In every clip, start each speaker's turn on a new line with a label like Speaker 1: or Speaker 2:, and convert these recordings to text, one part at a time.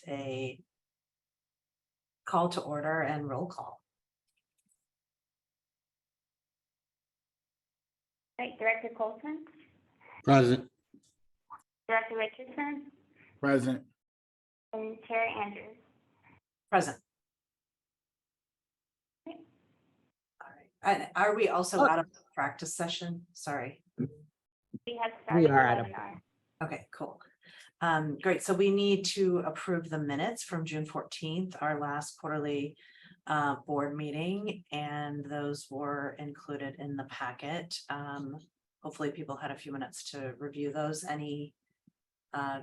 Speaker 1: a call to order and roll call.
Speaker 2: Right, Director Colson,
Speaker 3: Present.
Speaker 2: Director Richardson,
Speaker 3: Present.
Speaker 2: and Chair Andrews.
Speaker 1: Present. All right. And are we also out of practice session? Sorry.
Speaker 2: We have started the webinar.
Speaker 1: Okay, cool. Great. So we need to approve the minutes from June 14th, our last quarterly board meeting, and those were included in the packet. Hopefully people had a few minutes to review those. Any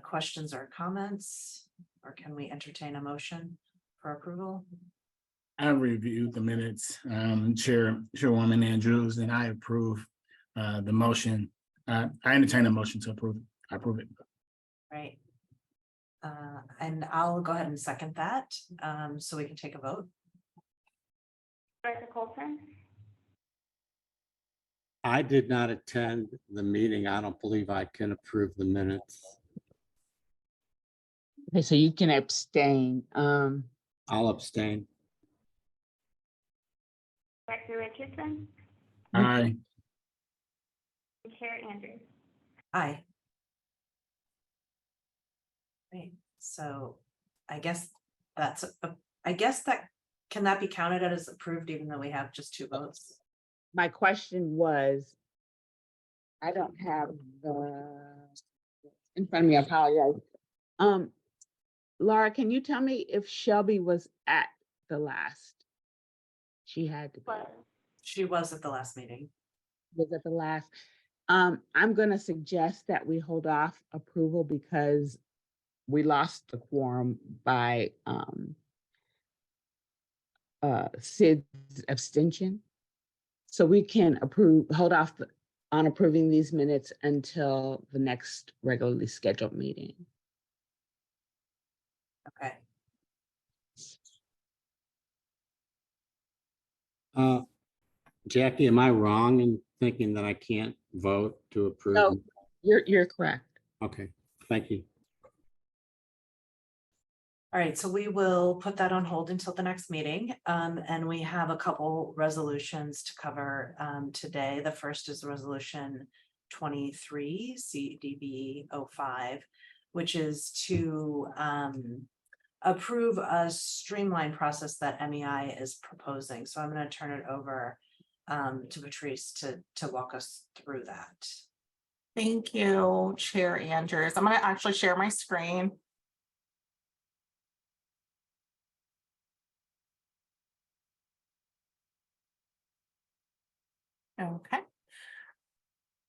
Speaker 1: questions or comments, or can we entertain a motion for approval?
Speaker 3: I reviewed the minutes, Chairwoman Andrews, and I approve the motion. I entertain a motion to approve. I approve it.
Speaker 1: Right. And I'll go ahead and second that, so we can take a vote.
Speaker 2: Director Colson,
Speaker 4: I did not attend the meeting. I don't believe I can approve the minutes.
Speaker 5: Okay, so you can abstain.
Speaker 4: I'll abstain.
Speaker 2: Director Richardson,
Speaker 3: Aye.
Speaker 2: and Chair Andrews.
Speaker 1: Aye. Right, so I guess that's, I guess that, can that be counted as approved even though we have just 2 votes?
Speaker 5: My question was, I don't have the in front of me, I apologize. Laura, can you tell me if Shelby was at the last? She had to be.
Speaker 2: But
Speaker 1: She was at the last meeting.
Speaker 5: Was at the last. I'm gonna suggest that we hold off approval because we lost the quorum by Sid's abstention. So we can hold off on approving these minutes until the next regularly scheduled meeting.
Speaker 1: Okay.
Speaker 4: Jackie, am I wrong in thinking that I can't vote to approve?
Speaker 5: No, you're correct.
Speaker 4: Okay, thank you.
Speaker 1: All right, so we will put that on hold until the next meeting. And we have a couple resolutions to cover today. The first is resolution 23 CEDB 05, which is to approve a streamlined process that MEI is proposing. So I'm going to turn it over to Patrice to walk us through that.
Speaker 6: Thank you, Chair Andrews. I'm going to actually share my screen. Okay.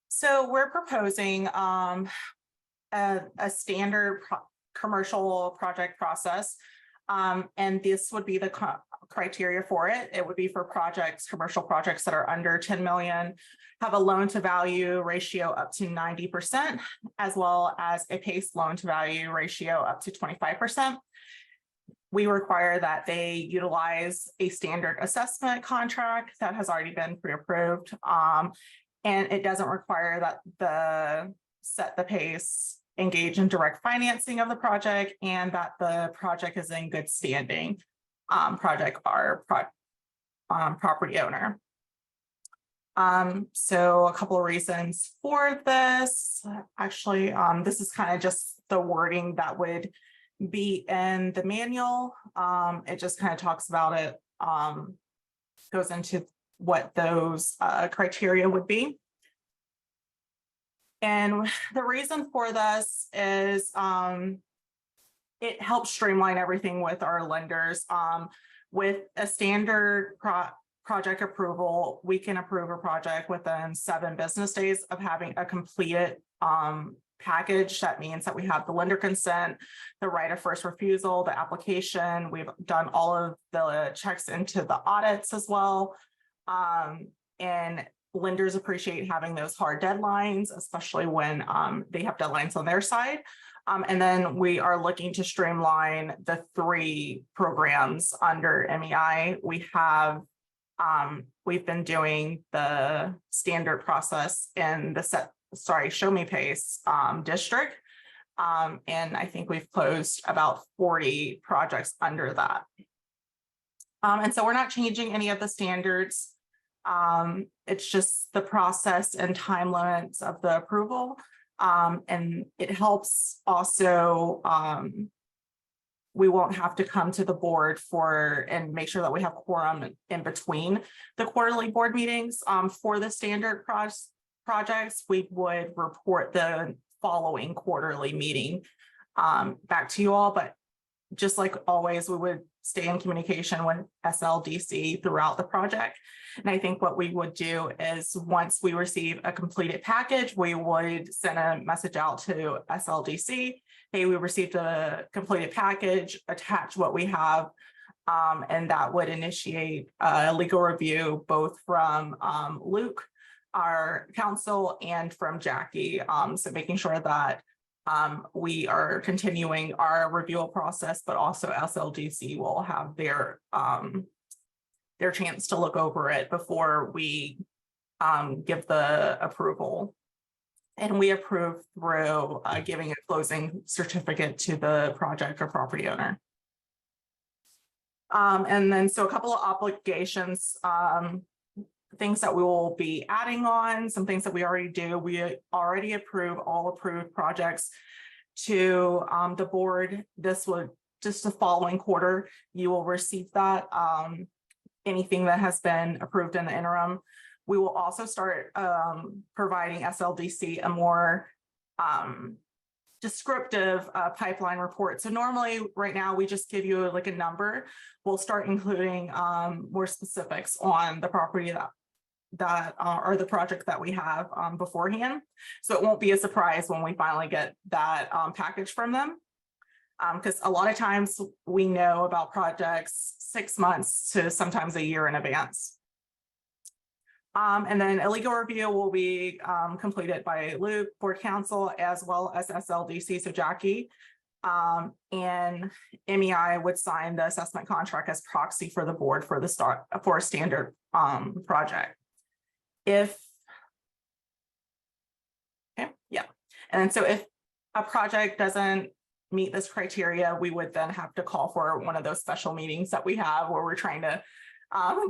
Speaker 6: So we're proposing a standard commercial project process. And this would be the criteria for it. It would be for commercial projects that are under 10 million, have a loan to value ratio up to 90%, as well as a PACE loan to value ratio up to 25%. We require that they utilize a standard assessment contract that has already been pre-approved. And it doesn't require that set the PACE, engage in direct financing of the project, and that the project is in good standing. Property owner. So a couple of reasons for this. Actually, this is kind of just the wording that would be in the manual. It just kind of talks about it, goes into what those criteria would be. And the reason for this is it helps streamline everything with our lenders. With a standard project approval, we can approve a project within 7 business days of having a completed package. That means that we have the lender consent, the right of first refusal, the application. We've done all of the checks into the audits as well. And lenders appreciate having those hard deadlines, especially when they have deadlines on their side. And then we are looking to streamline the 3 programs under MEI. We've been doing the standard process in the Show Me PACE district. And I think we've closed about 40 projects under that. And so we're not changing any of the standards. It's just the process and time limits of the approval. And it helps also, we won't have to come to the board and make sure that we have quorum in between the quarterly board meetings. For the standard projects, we would report the following quarterly meeting back to you all, but just like always, we would stay in communication with SLDC throughout the project. And I think what we would do is once we receive a completed package, we would send a message out to SLDC. Hey, we received a completed package, attach what we have. And that would initiate a legal review both from Luke, our counsel, and from Jackie. So making sure that we are continuing our review process, but also SLDC will have their chance to look over it before we give the approval. And we approve through giving a closing certificate to the project or property owner. And then so a couple of obligations, things that we will be adding on, some things that we already do. We already approve all approved projects to the board. This would just the following quarter, you will receive that. Anything that has been approved in the interim. We will also start providing SLDC a more descriptive pipeline report. So normally right now we just give you like a number. We'll start including more specifics on the property or the project that we have beforehand. So it won't be a surprise when we finally get that package from them. Because a lot of times we know about projects 6 months to sometimes a year in advance. And then a legal review will be completed by Luke, board counsel, as well as SLDC, so Jackie. And MEI would sign the assessment contract as proxy for the board for a standard project. And so if a project doesn't meet this criteria, we would then have to call for one of those special meetings that we have where we're trying to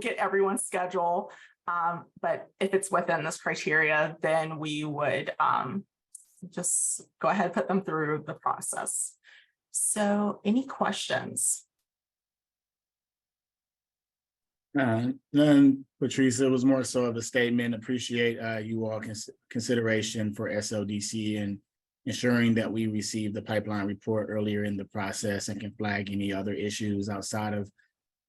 Speaker 6: get everyone's schedule. But if it's within this criteria, then we would just go ahead and put them through the process. So any questions?
Speaker 3: None, Patrice. It was more so of a statement. Appreciate you all consideration for SLDC and ensuring that we receive the pipeline report earlier in the process and can flag any other issues outside of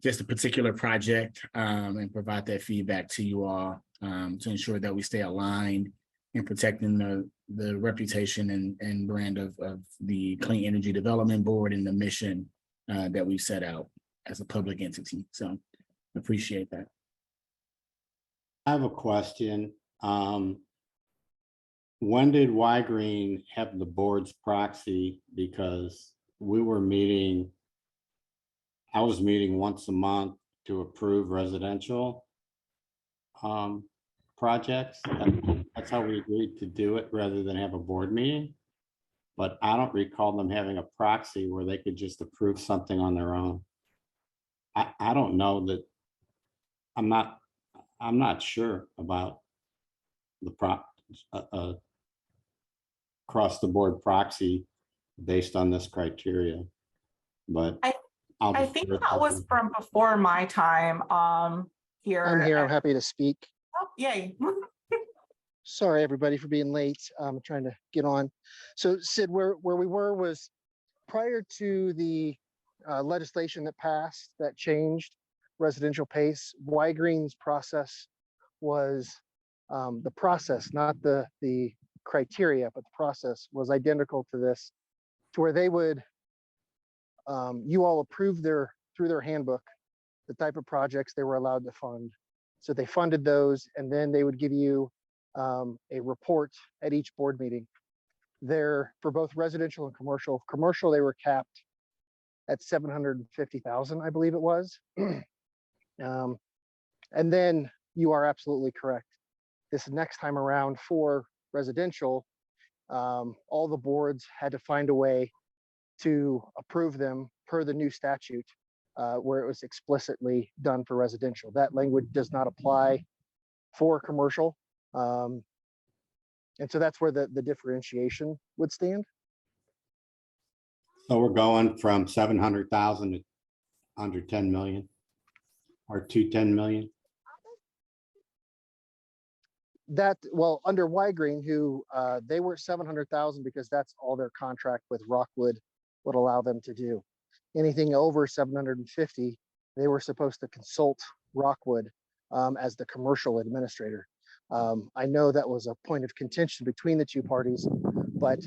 Speaker 3: just a particular project and provide that feedback to you all to ensure that we stay aligned in protecting the reputation and brand of the Clean Energy Development Board and the mission that we've set out as a public entity. So appreciate that.
Speaker 4: I have a question. When did Y-Green have the board's proxy? Because we were meeting, I was meeting once a month to approve residential projects. That's how we agreed to do it rather than have a board meeting. But I don't recall them having a proxy where they could just approve something on their own. I don't know that. I'm not sure about the across the board proxy based on this criteria, but
Speaker 6: I think that was from before my time here.
Speaker 7: I'm here. I'm happy to speak.
Speaker 6: Oh, yay.
Speaker 7: Sorry, everybody, for being late. I'm trying to get on. So Sid, where we were was prior to the legislation that passed that changed residential pace. Y-Green's process was the process, not the criteria, but the process was identical to this, to where they would, you all approved through their handbook, the type of projects they were allowed to fund. So they funded those, and then they would give you a report at each board meeting. There, for both residential and commercial. Commercial, they were capped at 750,000, I believe it was. And then you are absolutely correct. This next time around for residential, all the boards had to find a way to approve them per the new statute, where it was explicitly done for residential. That language does not apply for commercial. And so that's where the differentiation would stand.
Speaker 4: So we're going from 700,000 to under 10 million or to 10 million.
Speaker 7: That, well, under Y-Green, who they were 700,000 because that's all their contract with Rockwood would allow them to do. Anything over 750, they were supposed to consult Rockwood as the commercial administrator. I know that was a point of contention between the two parties, but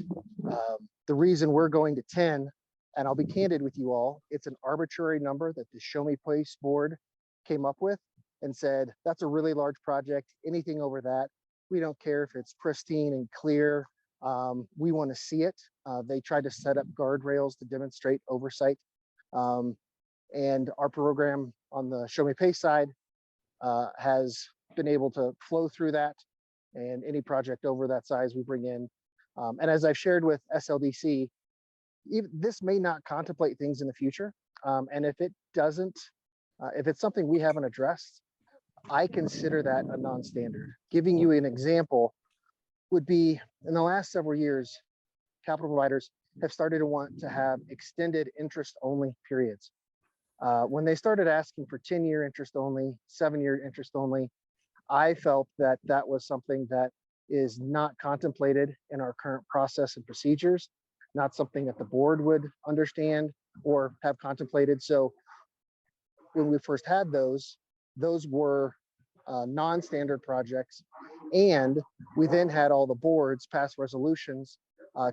Speaker 7: the reason we're going to 10, and I'll be candid with you all, it's an arbitrary number that the Show Me Place board came up with and said, that's a really large project. Anything over that, we don't care if it's pristine and clear. We want to see it. They tried to set up guardrails to demonstrate oversight. And our program on the Show Me Pay side has been able to flow through that. And any project over that size we bring in. And as I've shared with SLDC, this may not contemplate things in the future. And if it doesn't, if it's something we haven't addressed, I consider that a non-standard. Giving you an example would be, in the last several years, capital providers have started to want to have extended interest-only periods. When they started asking for 10-year interest only, 7-year interest only, I felt that that was something that is not contemplated in our current process and procedures, not something that the board would understand or have contemplated. So when we first had those were non-standard projects. And we then had all the boards pass resolutions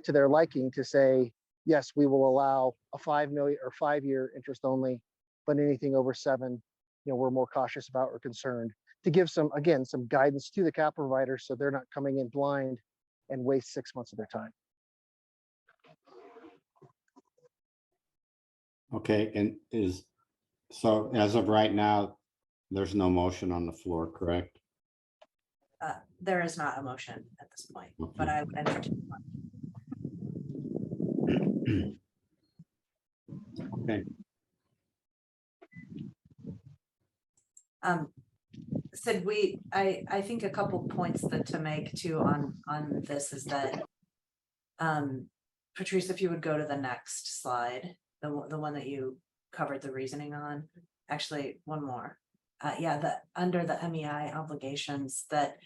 Speaker 7: to their liking to say, yes, we will allow a 5 million or 5-year interest only, but anything over 7, we're more cautious about or concerned, to give some guidance to the capital providers so they're not coming in blind and waste 6 months of their time.
Speaker 4: Okay, and so as of right now, there's no motion on the floor, correct?
Speaker 1: There is not a motion at this point,
Speaker 4: Okay.
Speaker 1: but I would entertain one.
Speaker 4: Okay,
Speaker 1: Sid, I think a couple points to make too on this is that, Patrice, if you would go to the next slide, the one that you covered the reasoning on, actually one more. Yeah, under the MEI obligations that,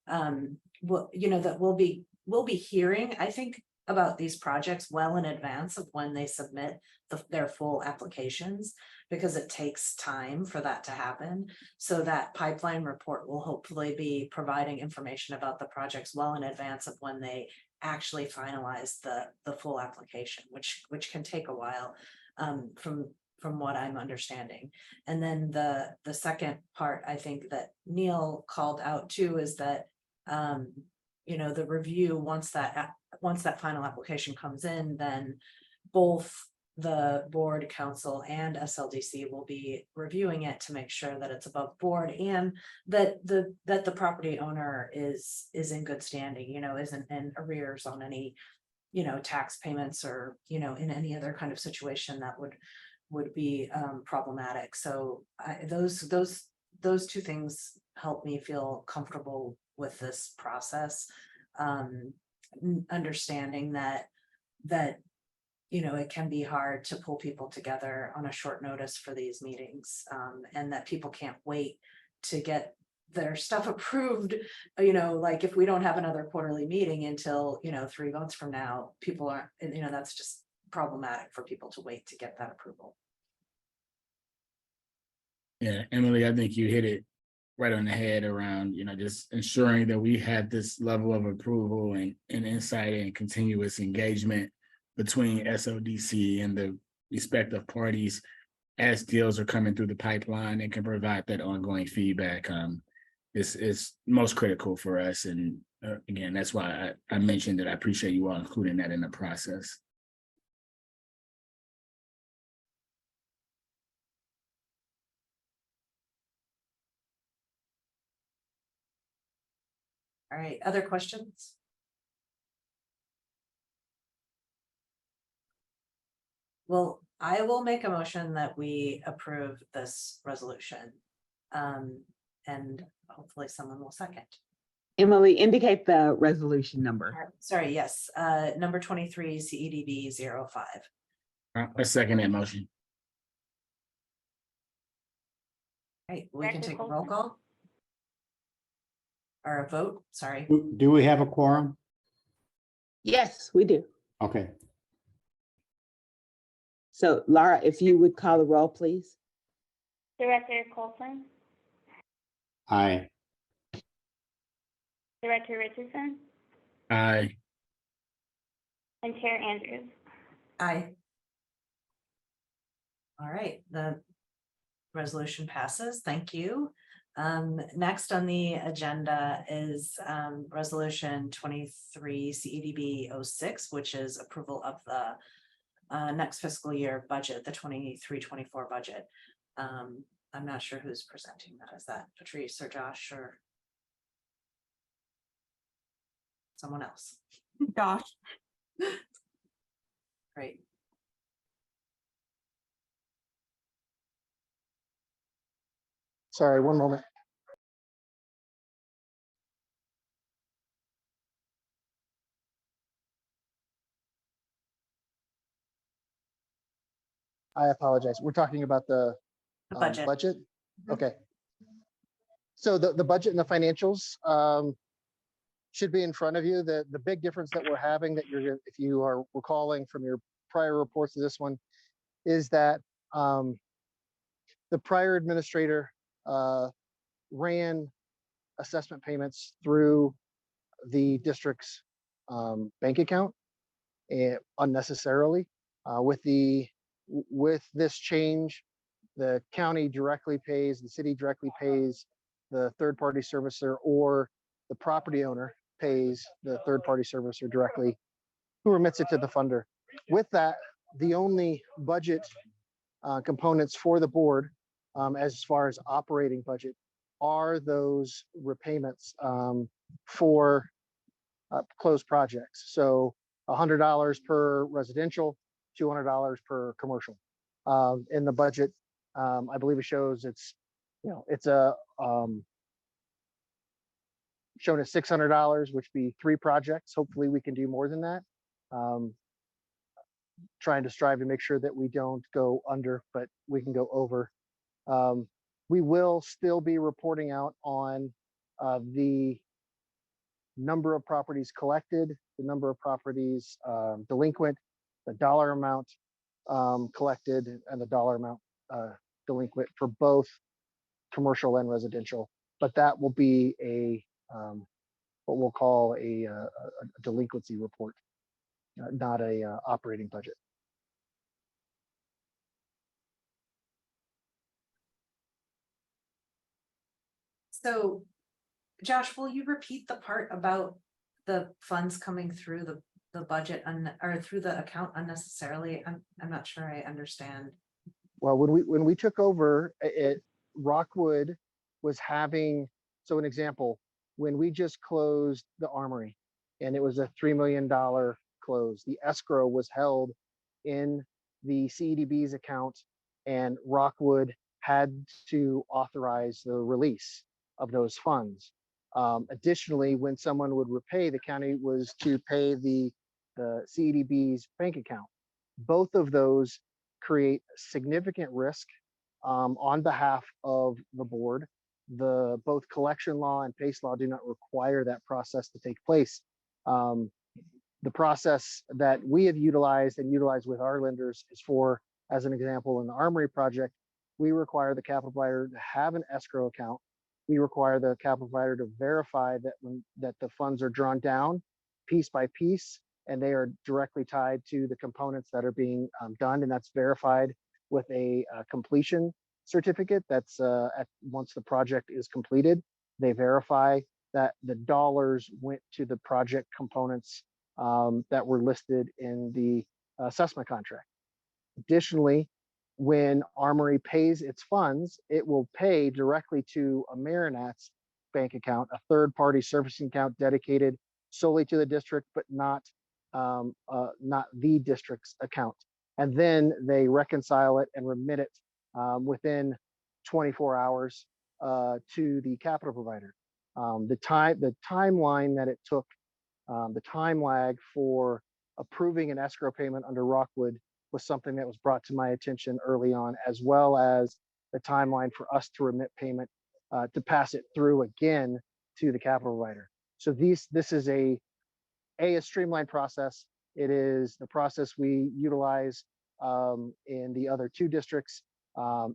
Speaker 1: that we'll be hearing, I think, about these projects well in advance of when they submit their full applications, because it takes time for that to happen. So that pipeline report will hopefully be providing information about the projects well in advance of when they actually finalize the full application, which can take a while, from what I'm understanding. And then the second part, I think that Neil called out too, is that the review, once that final application comes in, then both the board, council, and SLDC will be reviewing it to make sure that it's above board and that the property owner is in good standing, isn't in arrears on any, tax payments or, in any other kind of situation that would be problematic. So those two things help me feel comfortable with this process, understanding that it can be hard to pull people together on a short notice for these meetings, and that people can't wait to get their stuff approved. Like if we don't have another quarterly meeting until 3 months from now, people aren't, that's just problematic for people to wait to get that approval.
Speaker 3: Yeah, Emily, I think you hit it right on the head around, just ensuring that we have this level of approval and insight and continuous engagement between SODC and the respective parties as deals are coming through the pipeline and can provide that ongoing feedback. Is most critical for us. And again, that's why I mentioned that I appreciate you all including that in the process.
Speaker 1: All right, other questions? Well, I will make a motion that we approve this resolution. And hopefully someone will second.
Speaker 5: Emily, indicate the resolution number.
Speaker 1: Sorry, yes, number 23, CEDB 05.
Speaker 3: I second that motion.
Speaker 1: Right, we can
Speaker 2: Director
Speaker 1: take a roll
Speaker 2: Colton?
Speaker 1: call. Or a vote, sorry.
Speaker 4: Do we have a quorum?
Speaker 5: Yes, we do.
Speaker 4: Okay,
Speaker 5: So Laura, if you would call the roll, please.
Speaker 2: Director Colson,
Speaker 4: aye.
Speaker 2: Director Richardson,
Speaker 3: Aye.
Speaker 2: and Chair Andrews.
Speaker 1: Aye. All right, the resolution passes. Thank you. Next on the agenda is resolution 23 CEDB 06, which is approval of the next fiscal year budget, the 23-24 budget. I'm not sure who's presenting that. Is that Patrice or Josh or someone else?
Speaker 6: Josh,
Speaker 1: Great.
Speaker 7: Sorry, one moment. I apologize. We're talking about the
Speaker 1: The budget.
Speaker 7: budget?
Speaker 1: Mhm.
Speaker 7: Okay. So the budget and the financials should be in front of you. The big difference that we're having that if you are recalling from your prior reports to this one, is that the prior administrator ran assessment payments through the district's bank account unnecessarily. With this change, the county directly pays, the city directly pays the third-party servicer, or the property owner pays the third-party servicer directly, who remits it to the funder. With that, the only budget components for the board, as far as operating budget, are those repayments for closed projects. So $100 per residential, $200 per commercial. In the budget, I believe it shows it's shown as $600, which be 3 projects. Hopefully we can do more than that. Trying to strive to make sure that we don't go under, but we can go over. We will still be reporting out on the number of properties collected, the number of properties delinquent, the dollar amount collected, and the dollar amount delinquent for both commercial and residential. But that will be what we'll call a delinquency report, not a operating budget.
Speaker 1: So, Josh, will you repeat the part about the funds coming through the budget or through the account unnecessarily? I'm not sure I understand.
Speaker 7: Well, when we took over, Rockwood was having, so an example, when we just closed the Armory, and it was a $3 million close, the escrow was held in the CEDB's account, and Rockwood had to authorize the release of those funds. Additionally, when someone would repay, the county was to pay the CEDB's bank account. Both of those create significant risk on behalf of the board. Both collection law and PACE law do not require that process to take place. The process that we have utilized and utilized with our lenders is for, as an example, in the Armory project, we require the capital provider to have an escrow account. We require the capital provider to verify that the funds are drawn down piece by piece, and they are directly tied to the components that are being done, and that's verified with a completion certificate. That's once the project is completed, they verify that the dollars went to the project components that were listed in the assessment contract. Additionally, when Armory pays its funds, it will pay directly to Amerinat's bank account, a third-party servicing account dedicated solely to the district, but not the district's account. and then they reconcile it and remit it within 24 hours to the capital provider. The timeline that it took, the time lag for approving an escrow payment under Rockwood was something that was brought to my attention early on, as well as the timeline for us to remit payment to pass it through again to the capital provider. So this is a streamlined process. It is the process we utilize in the other two districts.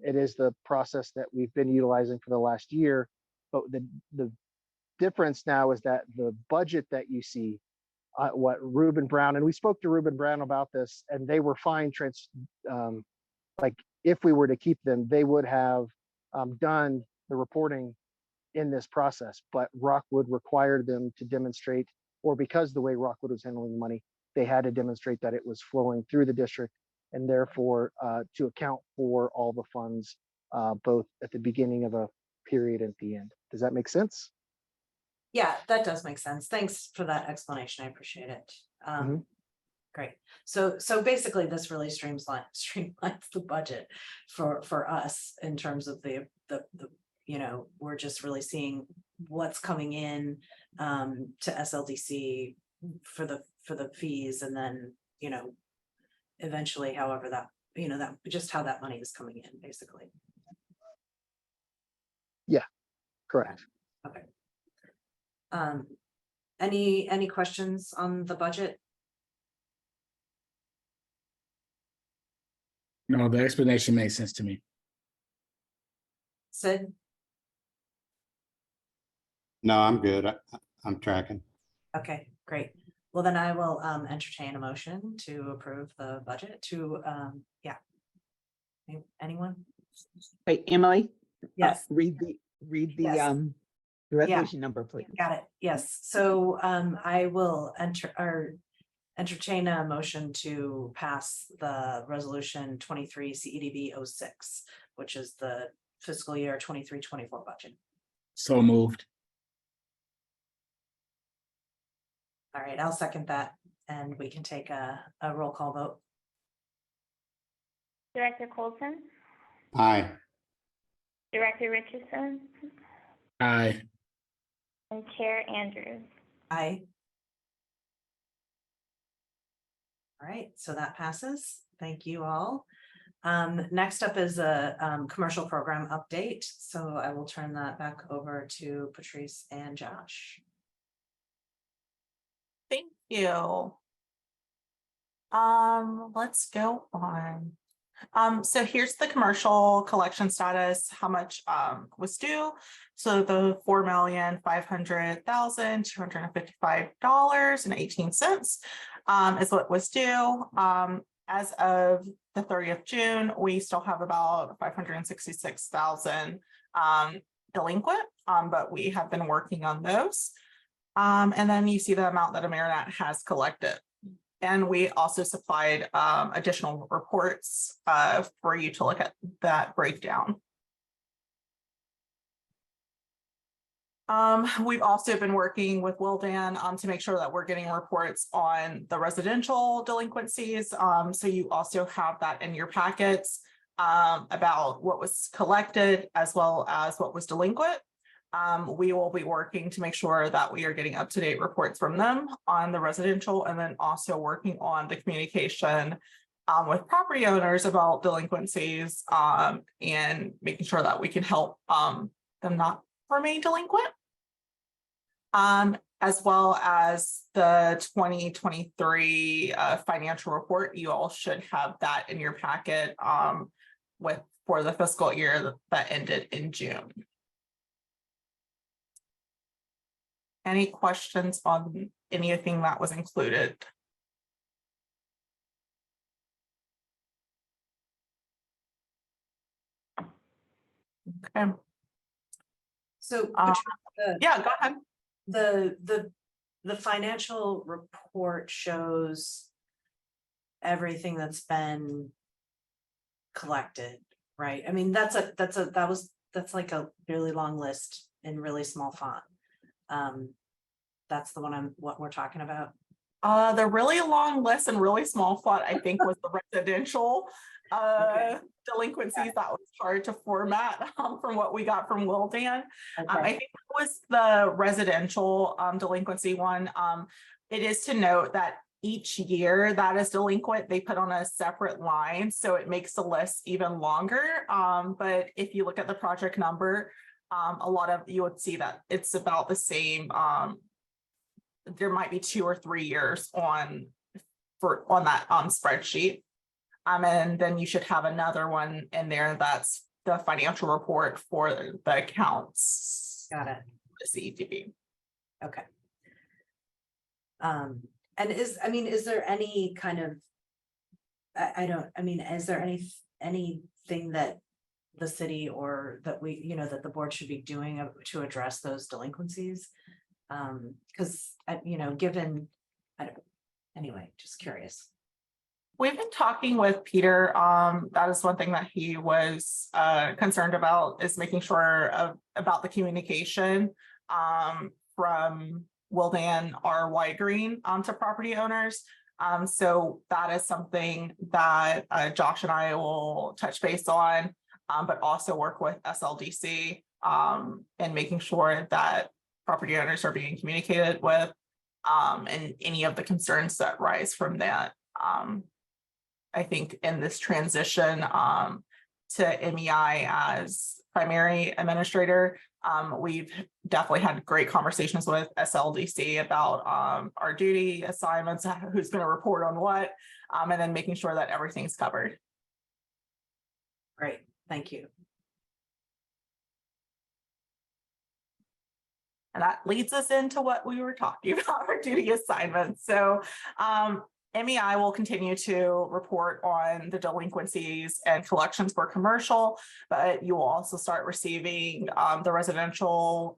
Speaker 7: It is the process that we've been utilizing for the last year. But the difference now is that the budget that you see, what Reuben Brown, and we spoke to Reuben Brown about this, and they were fine. Like if we were to keep them, they would have done the reporting in this process, but Rockwood required them to demonstrate, or because the way Rockwood was handling the money, they had to demonstrate that it was flowing through the district, and therefore to account for all the funds, both at the beginning of a period and at the end. Does that make sense?
Speaker 1: Yeah, that does make sense. Thanks for that explanation. I appreciate it.
Speaker 7: Mhm.
Speaker 1: Great. So basically this really streamlines the budget for us in terms of the we're just really seeing what's coming in to SLDC for the fees, and then eventually however that that just how that money is coming in basically.
Speaker 7: Correct.
Speaker 1: Okay. Any questions on the budget?
Speaker 3: No, the explanation makes sense to me.
Speaker 1: Sid?
Speaker 4: No, I'm good. I'm tracking.
Speaker 1: Okay, great. Well, then I will entertain a motion to approve the budget to anyone?
Speaker 5: Wait, Emily?
Speaker 1: Yes.
Speaker 5: Read the
Speaker 1: Yes.
Speaker 5: the resolution number, please.
Speaker 1: Got it. Yes. So I will entertain a motion to pass the resolution 23 CEDB 06, which is the fiscal year 23-24 budget.
Speaker 3: So moved.
Speaker 1: All right, I'll second that, and we can take a roll call vote.
Speaker 2: Director Colson,
Speaker 4: Aye.
Speaker 2: Director Richardson,
Speaker 3: Aye.
Speaker 2: and Chair Andrews.
Speaker 1: Aye. All right, so that passes. Thank you all. Next up is a commercial program update. So I will turn that back over to Patrice and Josh.
Speaker 6: Thank you. Let's go on. So here's the commercial collection status, how much was due. So the $4,500,255.18 is what was due. As of the 30th of June, we still have about 566,000 delinquent, but we have been working on those. And then you see the amount that Amerinet has collected. And we also supplied additional reports for you to look at that breakdown. We've also been working with Wildan to make sure that we're getting reports on the residential delinquencies. So you also have that in your packets about what was collected as well as what was delinquent. We will be working to make sure that we are getting up-to-date reports from them on the residential, and then also working on the communication with property owners about delinquencies and making sure that we can help them not remain delinquent. As well as the 2023 financial report. You all should have that in your packet for the fiscal year that ended in June. Any questions on anything that was included? Okay.
Speaker 1: So
Speaker 6: Yeah, go ahead.
Speaker 1: the financial report shows everything that's been collected, right? I mean, that's like a really long list in really small font. That's the one what we're talking about.
Speaker 6: The really long list and really small font, I think, was the residential
Speaker 1: Okay.
Speaker 6: delinquencies. That was hard to format from what we got from Wildan. I
Speaker 1: Okay.
Speaker 6: think that was the residential delinquency one. It is to note that each year that is delinquent, they put on a separate line, so it makes the list even longer. But if you look at the project number, a lot of you would see that it's about the same. There might be 2 or 3 years on that spreadsheet. And then you should have another one in there that's the financial report for the accounts.
Speaker 1: Got it.
Speaker 6: The CEDB.
Speaker 1: Okay. And is there any kind of, is there anything that the city or that we, that the board should be doing to address those delinquencies? Because, given, anyway, just curious.
Speaker 6: We've been talking with Peter. That is one thing that he was concerned about, is making sure about the communication from Wildan or Y Green to property owners. So that is something that Josh and I will touch base on, but also work with SLDC and making sure that property owners are being communicated with and any of the concerns that rise from that. I think in this transition to MEI as primary administrator, we've definitely had great conversations with SLDC about our duty assignments, who's going to report on what, and then making sure that everything's covered.
Speaker 1: Great, thank you.
Speaker 6: And that leads us into what we were talking about, our duty assignments. So MEI will continue to report on the delinquencies and collections for commercial, but you will also start receiving the residential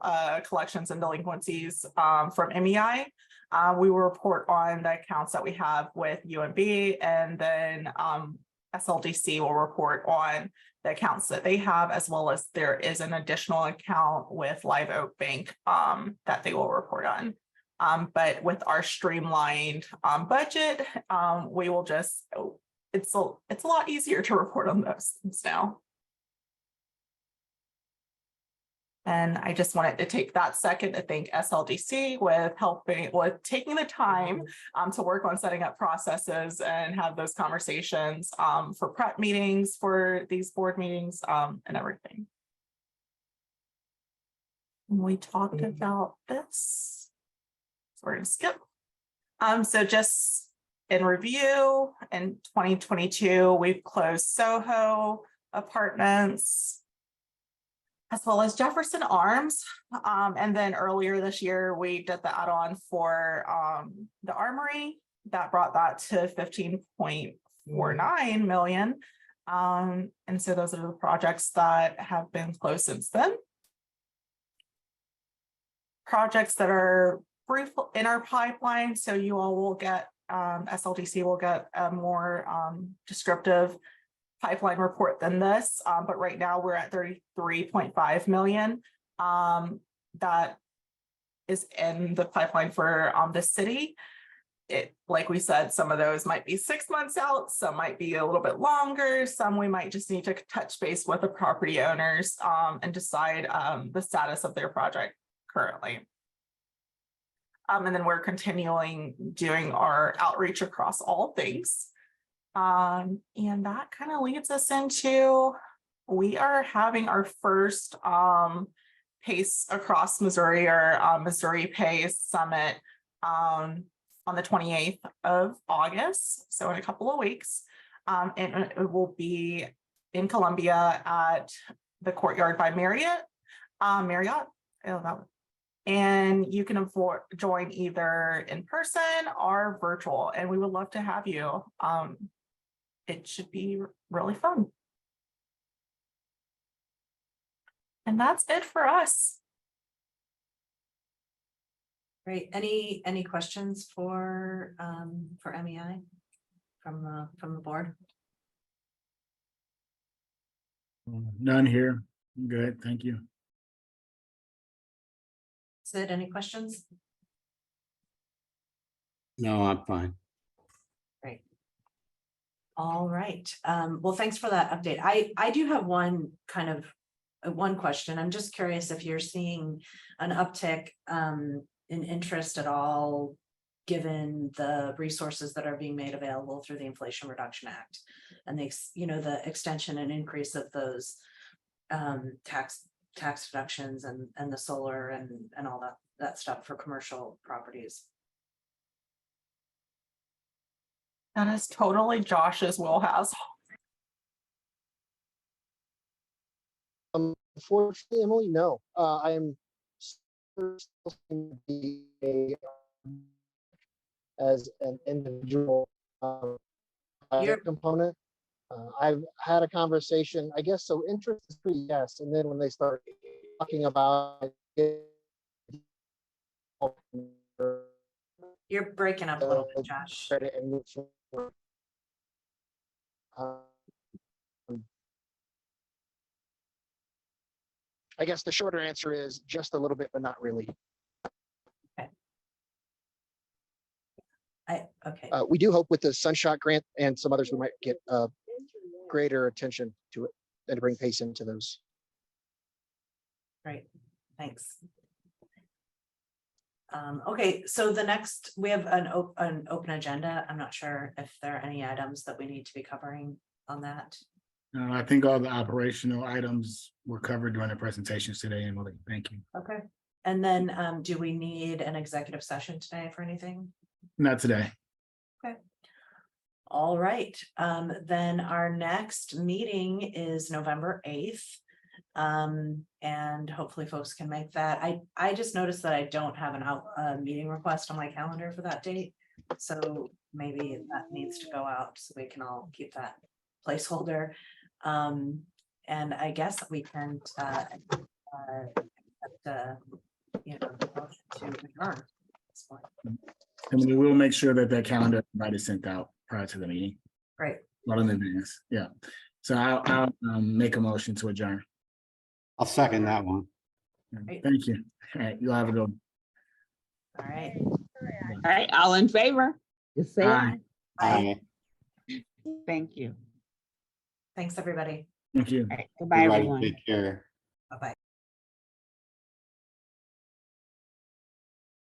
Speaker 6: collections and delinquencies from MEI. We will report on the accounts that we have with UMB, and then SLDC will report on the accounts that they have, as well as there is an additional account with Live Oak Bank that they will report on. But with our streamlined budget, we will just, it's a lot easier to report on those things now. And I just wanted to take that second to thank SLDC with taking the time to work on setting up processes and have those conversations for prep meetings for these board meetings and everything. We talked about this. So we're gonna skip. So just in review, in 2022, we've closed Soho Apartments, as well as Jefferson Arms. And then earlier this year, we did the add-on for the Armory that brought that to 15.49 million. And so those are the projects that have been closed since then. Projects that are brief in our pipeline, so you all will get, SLDC will get a more descriptive pipeline report than this, but right now we're at 33.5 million that is in the pipeline for the city. It, like we said, some of those might be 6 months out, some might be a little bit longer, some we might just need to touch base with the property owners and decide the status of their project currently. And then we're continuing doing our outreach across all things. And that kind of leads us into, we are having our first PACE across Missouri, or Missouri PACE Summit on the 28th of August, so in a couple of weeks. And it will be in Columbia at the Courtyard by Marriott. And you can join either in person or virtual, and we would love to have you. It should be really fun. And that's it for us.
Speaker 1: Great. Any questions for MEI from the board?
Speaker 3: None here. Good, thank you.
Speaker 1: Sid, any questions?
Speaker 4: No, I'm fine.
Speaker 1: Great. All right, well, thanks for that update. I do have one kind of, one question. I'm just curious if you're seeing an uptick in interest at all, given the resources that are being made available through the Inflation Reduction Act and the extension and increase of those tax deductions and the solar and all that stuff for commercial properties.
Speaker 6: That is totally Josh's wheelhouse.
Speaker 7: Unfortunately, Emily, no. I am still to be as an individual
Speaker 1: You're-
Speaker 7: component. I've had a conversation, I guess, so interest is pretty yes, and then when they start talking about
Speaker 1: You're breaking up a little bit, Josh.
Speaker 7: credit and move forward. I guess the shorter answer is just a little bit, but not really.
Speaker 1: Okay.
Speaker 7: We do hope with the Sunshot Grant and some others, we might get greater attention to it and to bring pace into those.
Speaker 1: Great, thanks. Okay, so the next, we have an open agenda. I'm not sure if there are any items that we need to be covering on that.
Speaker 3: I think all the operational items were covered during the presentations today, Emily. Thank you.
Speaker 1: Okay, and then do we need an executive session today for anything?
Speaker 3: Not today.
Speaker 1: All right, then our next meeting is November 8th. And hopefully folks can make that. I just noticed that I don't have a meeting request on my calendar for that date. So maybe that needs to go out so we can all keep that placeholder. And I guess we can you know, the motion to adjourn at this point.
Speaker 3: And we will make sure that that calendar invite is sent out prior to the meeting.
Speaker 1: Great.
Speaker 3: Well, in advance, yeah. So I'll make a motion to adjourn.
Speaker 4: I'll second that one.
Speaker 3: Thank you. All right, you'll have a good one.
Speaker 1: All right.
Speaker 5: All right, all in favor? Just say
Speaker 3: Aye.
Speaker 5: aye.
Speaker 4: Bye.
Speaker 5: Thank you.
Speaker 1: Thanks, everybody.
Speaker 3: Thank you.
Speaker 5: All right, goodbye,
Speaker 4: Everybody
Speaker 5: everyone.
Speaker 4: take care.
Speaker 1: Bye-bye.